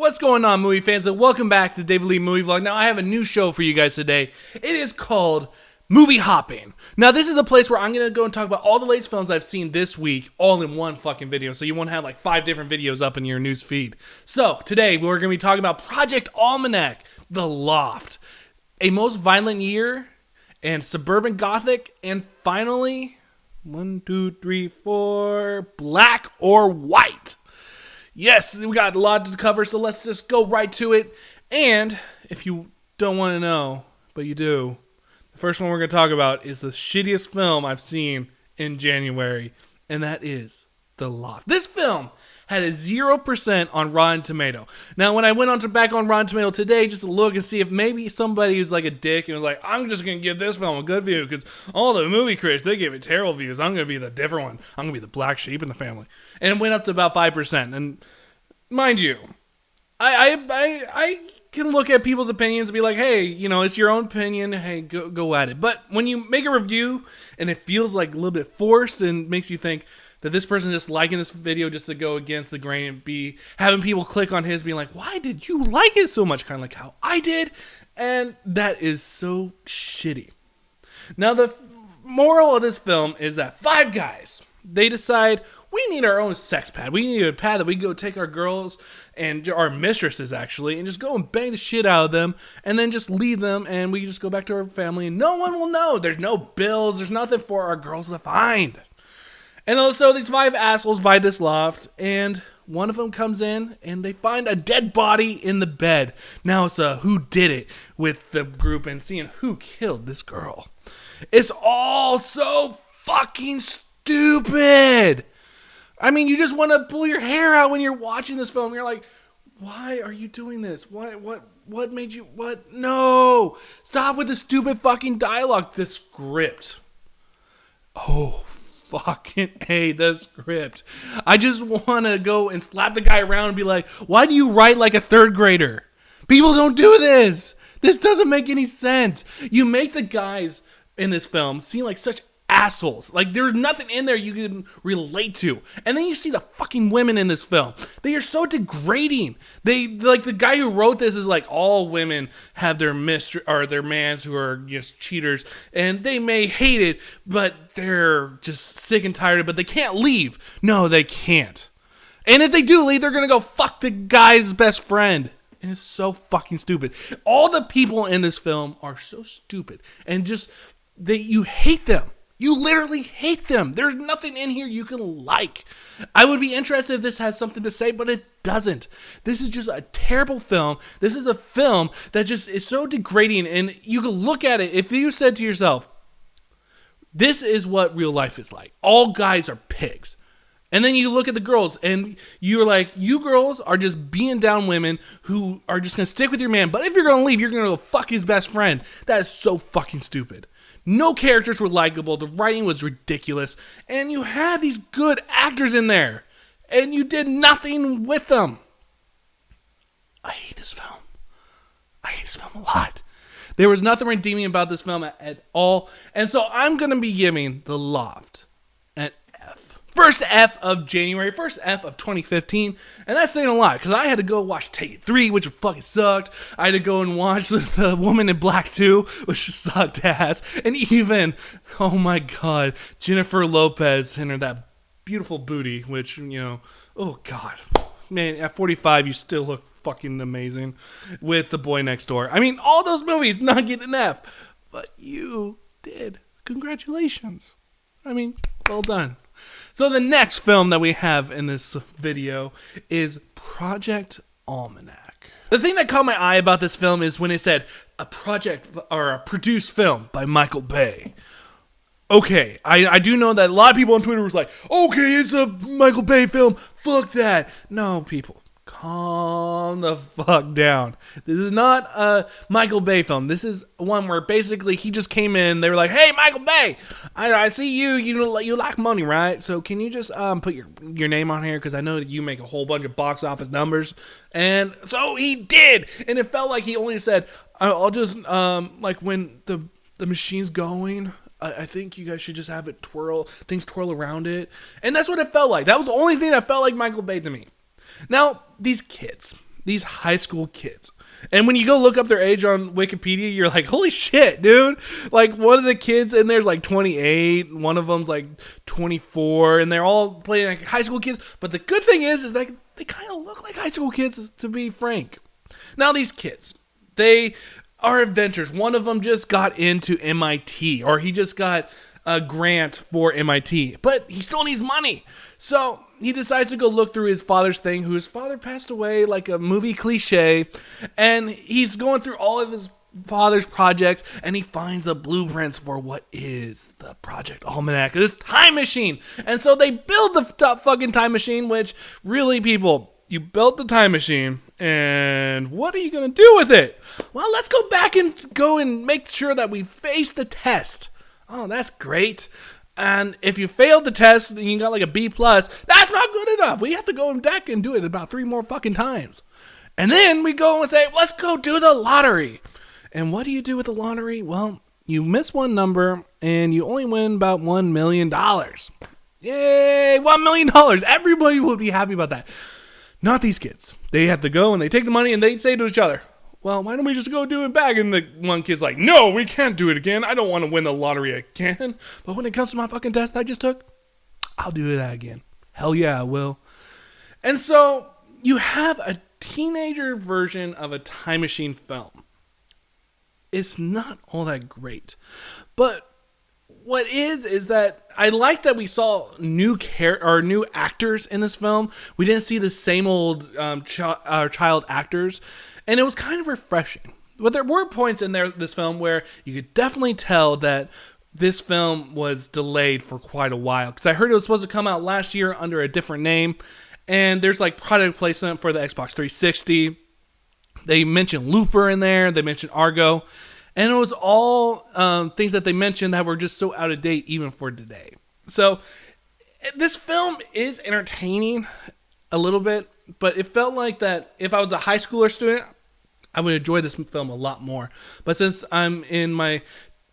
What's going on, movie fans? And welcome back to David Lee Movie Vlog. Now, I have a new show for you guys today. It is called Movie Hopping. Now, this is the place where I'm going to go and talk about all the latest films I've seen this week, all in one fucking video, so you won't have like 5 different videos up in your news feed. So, today, we're going to be talking about Project Almanac, The Loft, A Most Violent Year, and Suburban Gothic, and finally, 1, 2, 3, 4, Black or White. Yes, we got a lot to cover, so let's just go right to it. And if you don't want to know, but you do, the first one we're going to talk about is the shittiest film I've seen in January, and that is The Loft. This film had a 0% on Rotten Tomato. Now, when I went back on Rotten Tomato today just to look and see if maybe somebody who's like a dick and was like, I'm just going to give this film a good view because all the movie critics, they give it terrible views. I'm going to be the different one. I'm going to be the black sheep in the family. And it went up to about 5%. And mind you, I can look at people's opinions and be like, hey, you know, it's your own opinion. Hey, go at it. But when you make a review and it feels like a little bit forced and makes you think that this person just liking this video just to go against the grain and be having people click on his being like, why did you like it so much? Kind of like how I did. And that is so shitty. Now, the moral of this film is that 5 guys, they decide we need our own sex pad. We need a pad that we can go take our girls and our mistresses, actually, and just go and bang the shit out of them and then just leave them and we just go back to our family and no one will know. There's no bills. There's nothing for our girls to find. And also, these 5 assholes buy this loft, and one of them comes in, and they find a dead body in the bed. Now it's a who did it with the group and seeing who killed this girl. It's all so fucking stupid. I mean, you just want to pull your hair out when you're watching this film. You're like, why are you doing this? What made you, what? No. Stop with the stupid fucking dialogue. The script. Oh, fucking A, the script. I just want to go and slap the guy around and be like, why do you write like a 3rd grader? People don't do this. This doesn't make any sense. You make the guys in this film seem like such assholes. Like, there's nothing in there you can relate to. And then you see the fucking women in this film. They are so degrading. They, like, the guy who wrote this is like, all women have their or their mans who are just cheaters, and they may hate it, but they're just sick and tired of it, but they can't leave. No, they can't. And if they do leave, they're gonna go fuck the guy's best friend. And it's so fucking stupid. All the people in this film are so stupid, and just, you hate them. You literally hate them. There's nothing in here you can like. I would be interested if this has something to say, but it doesn't. This is just a terrible film. This is a film that just is so degrading, and you can look at it. If you said to yourself, this is what real life is like. All guys are pigs. And then you look at the girls, and you're like, you girls are just being down women who are just going to stick with your man. But if you're going to leave, you're going to go fuck his best friend. That is so fucking stupid. No characters were likable. The writing was ridiculous. And you had these good actors in there. And you did nothing with them. I hate this film. I hate this film a lot. There was nothing redeeming about this film at all. And so I'm going to be giving The Loft an F. First F of January, first F of 2015, and that's saying a lot, because I had to go watch Take It 3, which fucking sucked. I had to go and watch The Woman in Black 2, which sucked ass, and even, oh my god, Jennifer Lopez and her that beautiful booty, which, you know, oh god, man, at 45, you still look fucking amazing, with The Boy Next Door. I mean, all those movies not getting an F, but you did. Congratulations. I mean, well done. So the next film that we have in this video is Project Almanac. The thing that caught my eye about this film is when it said a project or a produced film by Michael Bay. Okay, I do know that a lot of people on Twitter was like, okay, it's a Michael Bay film, fuck that. No, people, calm the fuck down. This is not a Michael Bay film. This is one where basically he just came in. They were like, hey, Michael Bay, I see you like money, right? So can you just put your name on here? Because I know that you make a whole bunch of box office numbers. And so he did. And it felt like he only said, I'll just, like when the machine's going, I think you guys should just have it things twirl around it. And that's what it felt like. That was the only thing that felt like Michael Bay to me. Now, these kids, these high school kids. And when you go look up their age on Wikipedia, you're like, holy shit, dude. Like, one of the kids in there's like 28, one of them's like 24, and they're all playing like high school kids. But the good thing is that they kind of look like high school kids, to be frank. Now, these kids, they are adventurers. One of them just got into MIT, or he just got a grant for MIT, but he still needs money. So he decides to go look through his father's thing, whose father passed away, like a movie cliche, and he's going through all of his father's projects, and he finds the blueprints for what is the Project Almanac, this time machine. And so they build the fucking time machine, which really, people, you built the time machine, and what are you going to do with it? Well, let's go back and make sure that we face the test. Oh, that's great. And if you failed the test and you got like a B+, that's not good enough. We have to go back and do it about 3 more fucking times. And then we go and say, let's go do the lottery. And what do you do with the lottery? Well, you miss one number and you only win about $1 million. Yay, $1 million. Everybody would be happy about that. Not these kids. They have to go and they take the money and they say to each other, well, why don't we just go do it back? And the one kid's like, no, we can't do it again. I don't want to win the lottery again. But when it comes to my fucking test I just took, I'll do that again. Hell yeah, I will. And so you have a teenager version of a time machine film. It's not all that great. But what is that I like that we saw new actors in this film. We didn't see the same old child actors. And it was kind of refreshing. But there were points in this film where you could definitely tell that this film was delayed for quite a while. Because I heard it was supposed to come out last year under a different name. And there's like product placement for the Xbox 360. They mentioned Looper in there. They mentioned Argo. And it was all things that they mentioned that were just so out of date even for today. So this film is entertaining a little bit. But it felt like that if I was a high schooler student, I would enjoy this film a lot more. But since I'm in my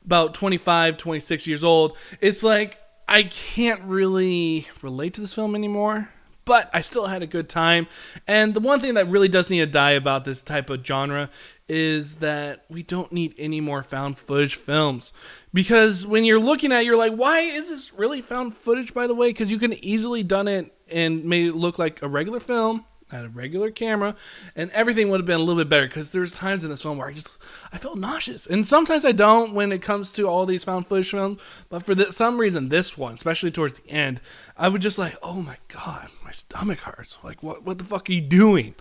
about 25, 26 years old, it's like I can't really relate to this film anymore. But I still had a good time. And the one thing that really does need to die about this type of genre is that we don't need any more found footage films. Because when you're looking at it, you're like, why is this really found footage, by the way? Because you could have easily done it and made it look like a regular film, had a regular camera, and everything would have been a little bit better. Because there's times in this film where I felt nauseous. And sometimes I don't when it comes to all these found footage films. But for some reason, this one, especially towards the end, I would just like, oh my God, my stomach hurts. Like, what the fuck are you doing?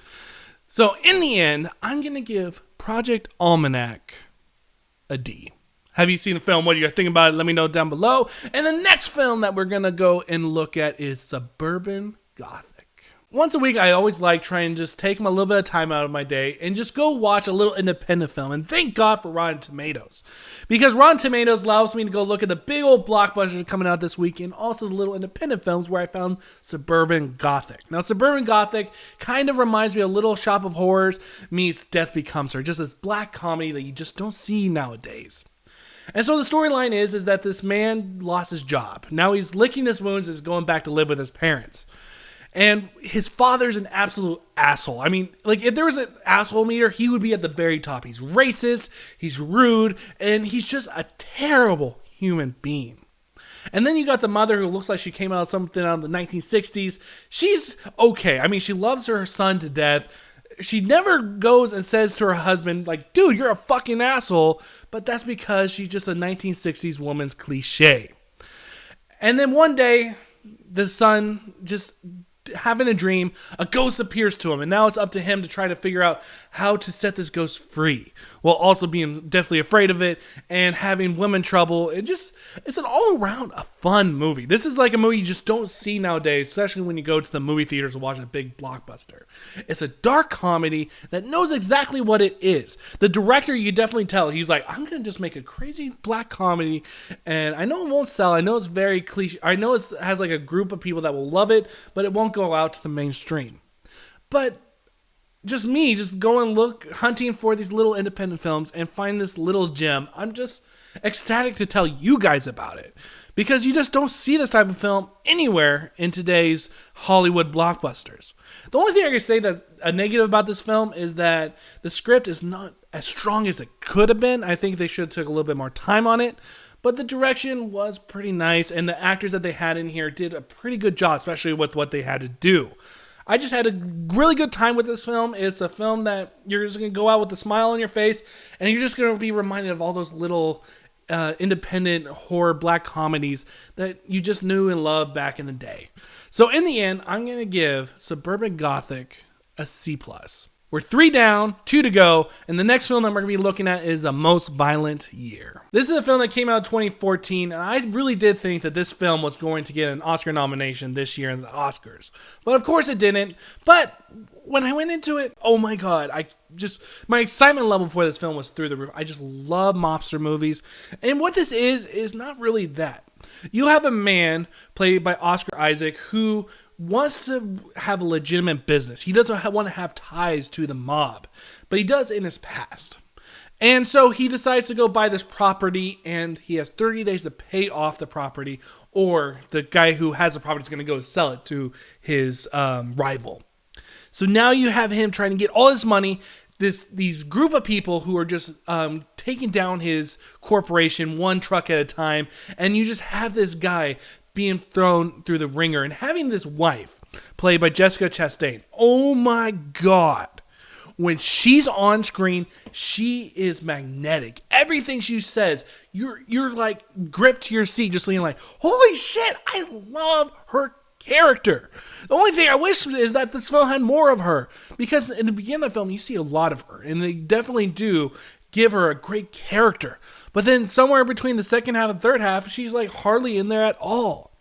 So in the end, I'm going to give Project Almanac a D. Have you seen the film? What do you guys think about it? Let me know down below. And the next film that we're going to go and look at is Suburban Gothic. Once a week, I always like trying to just take a little bit of time out of my day and just go watch a little independent film. And thank God for Rotten Tomatoes. Because Rotten Tomatoes allows me to go look at the big old blockbusters coming out this week and also the little independent films where I found Suburban Gothic. Now, Suburban Gothic kind of reminds me of Little Shop of Horrors meets Death Becomes Her. Just this black comedy that you just don't see nowadays. And so the storyline is that this man lost his job. Now he's licking his wounds and is going back to live with his parents. And his father's an absolute asshole. I mean, like, if there was an asshole meter, he would be at the very top. He's racist, he's rude, and he's just a terrible human being. And then you got the mother who looks like she came out of something out of the 1960s. She's okay. I mean, she loves her son to death. She never goes and says to her husband, like, dude, you're a fucking asshole. But that's because she's just a 1960s woman's cliche. And then one day, the son just having a dream, a ghost appears to him, and now it's up to him to try to figure out how to set this ghost free, while also being deathly afraid of it and having women trouble. It's an all-around a fun movie. This is like a movie you just don't see nowadays, especially when you go to the movie theaters to watch a big blockbuster. It's a dark comedy that knows exactly what it is. The director, you definitely tell, he's like, I'm going to just make a crazy black comedy, and I know it won't sell. I know it's very cliche. I know it has like a group of people that will love it, but it won't go out to the mainstream. But just go and look, hunting for these little independent films and find this little gem. I'm just ecstatic to tell you guys about it, because you just don't see this type of film anywhere in today's Hollywood blockbusters. The only thing I can say that's a negative about this film is that the script is not as strong as it could have been. I think they should have took a little bit more time on it, but the direction was pretty nice, and the actors that they had in here did a pretty good job, especially with what they had to do. I just had a really good time with this film. It's a film that you're just going to go out with a smile on your face, and you're just going to be reminded of all those little independent horror black comedies that you just knew and loved back in the day. So in the end, I'm going to give Suburban Gothic a C+. We're 3 down, 2 to go, and the next film that we're going to be looking at is A Most Violent Year. This is a film that came out in 2014, and I really did think that this film was going to get an Oscar nomination this year in the Oscars. But of course it didn't. But when I went into it, oh my god, my excitement level for this film was through the roof. I just love mobster movies. And what this is not really that. You have a man played by Oscar Isaac who wants to have a legitimate business. He doesn't want to have ties to the mob, but he does in his past. And so he decides to go buy this property, and he has 30 days to pay off the property, or the guy who has the property is going to go sell it to his rival. So now you have him trying to get all this money, these group of people who are just taking down his corporation one truck at a time, and you just have this guy being thrown through the ringer, and having this wife played by Jessica Chastain. Oh my god. When she's on screen, she is magnetic. Everything she says, you're like gripped to your seat, just looking like, holy shit, I love her character. The only thing I wish is that this film had more of her, because in the beginning of the film, you see a lot of her, and they definitely do give her a great character. But then somewhere between the second half and third half, she's like hardly in there at all.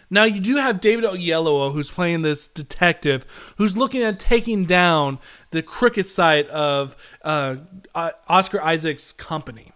Now, you do have David Oyelowo, who's playing this detective, who's looking at taking down the crooked side of Oscar Isaac's company.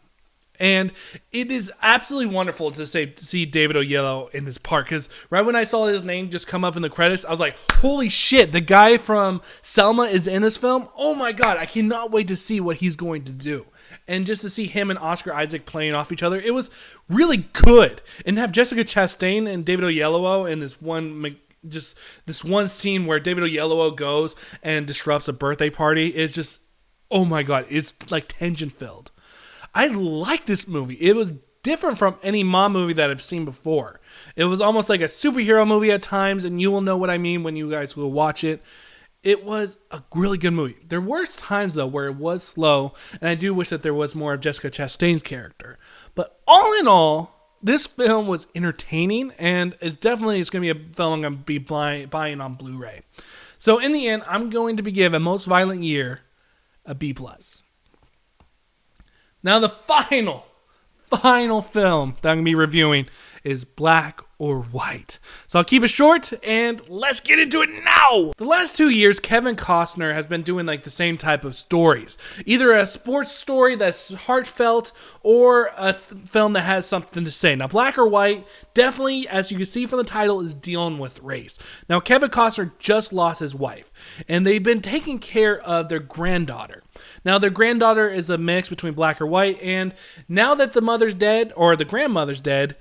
And it is absolutely wonderful to see David Oyelowo in this part, because right when I saw his name just come up in the credits, I was like, holy shit, the guy from Selma is in this film? Oh my god, I cannot wait to see what he's going to do. And just to see him and Oscar Isaac playing off each other, it was really good. And to have Jessica Chastain and David Oyelowo in this one scene where David Oyelowo goes and disrupts a birthday party is just, oh my god, it's like tension filled. I like this movie. It was different from any mob movie that I've seen before. It was almost like a superhero movie at times, and you will know what I mean when you guys will watch it. It was a really good movie. There were times, though, where it was slow, and I do wish that there was more of Jessica Chastain's character. But all in all, this film was entertaining, and it definitely is going to be a film I'm going to be buying on Blu-ray. So in the end, I'm going to be giving A Most Violent Year a B+. Now the final film that I'm going to be reviewing is Black or White. So I'll keep it short, and let's get into it now! The last 2 years, Kevin Costner has been doing like the same type of stories. Either a sports story that's heartfelt, or a film that has something to say. Now Black or White, definitely, as you can see from the title, is dealing with race. Now Kevin Costner just lost his wife, and they've been taking care of their granddaughter. Now, their granddaughter is a mix between black or white, and now that the mother's dead, or the grandmother's dead,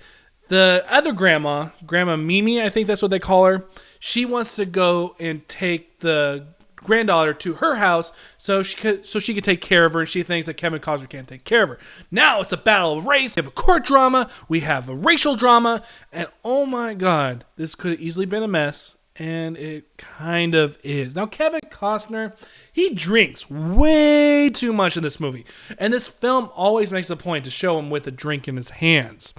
the other Grandma Mimi, I think that's what they call her, she wants to go and take the granddaughter to her house so she could take care of her, and she thinks that Kevin Costner can't take care of her. Now it's a battle of race. We have a court drama, we have a racial drama, and oh my god, this could have easily been a mess. And it kind of is. Now, Kevin Costner, he drinks way too much in this movie. And this film always makes a point to show him with a drink in his hands.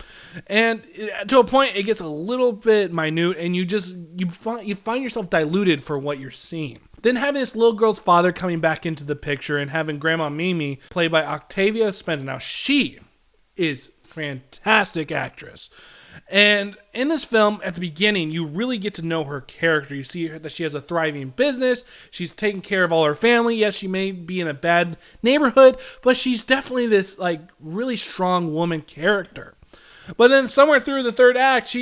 And to a point, it gets a little bit minute, and you find yourself diluted for what you're seeing. Then having this little girl's father coming back into the picture, and having Grandma Mimi, played by Octavia Spencer. Now, she is a fantastic actress. And in this film, at the beginning, you really get to know her character. You see that she has a thriving business. She's taking care of all her family. Yes, she may be in a bad neighborhood, but she's definitely this like really strong woman character. But then somewhere through the third act,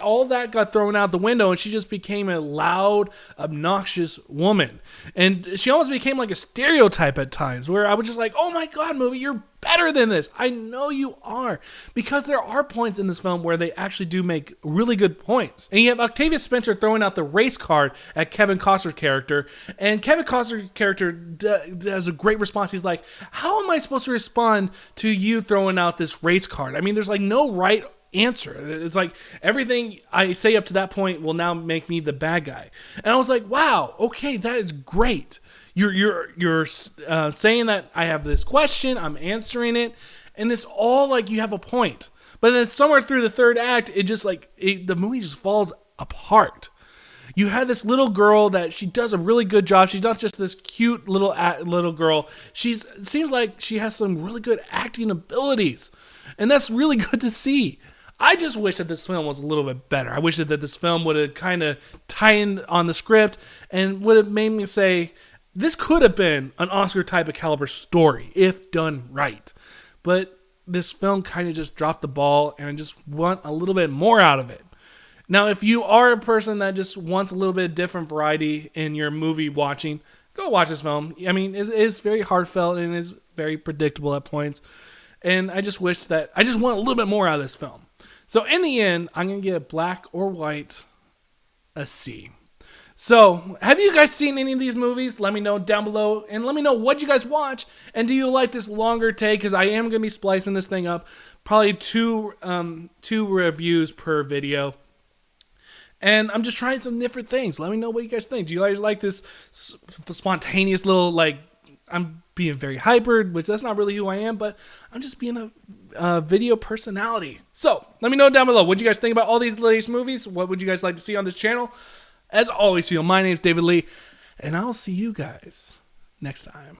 all that got thrown out the window, and she just became a loud, obnoxious woman. And she almost became like a stereotype at times, where I was just like, oh my God, movie, you're better than this. I know you are. Because there are points in this film where they actually do make really good points. And you have Octavia Spencer throwing out the race card at Kevin Costner's character. And Kevin Costner's character does a great response. He's like, how am I supposed to respond to you throwing out this race card? I mean, there's like no right answer. It's like everything I say up to that point will now make me the bad guy. And I was like, wow, okay, that is great. You're saying that I have this question, I'm answering it, and it's all like you have a point. But then somewhere through the third act, the movie just falls apart. You had this little girl that she does a really good job. She's not just this cute little girl. It seems like she has some really good acting abilities, and that's really good to see. I just wish that this film was a little bit better. I wish that this film would have kind of tightened on the script and would have made me say, this could have been an Oscar type of caliber story if done right. But this film kind of just dropped the ball, and I just want a little bit more out of it. Now, if you are a person that just wants a little bit different variety in your movie watching, go watch this film. I mean, it's very heartfelt and is very predictable at points. And I just want a little bit more out of this film. So in the end, I'm going to give Black or White a C. So, have you guys seen any of these movies? Let me know down below, and let me know what you guys watch, and do you like this longer take, because I am going to be splicing this thing up, probably two reviews per video, and I'm just trying some different things. Let me know what you guys think. Do you guys like this spontaneous little, like, I'm being very hyper, which that's not really who I am, but I'm just being a video personality. So, let me know down below, what do you guys think about all these latest movies? What would you guys like to see on this channel? As always, my name is David Lee, and I'll see you guys next time.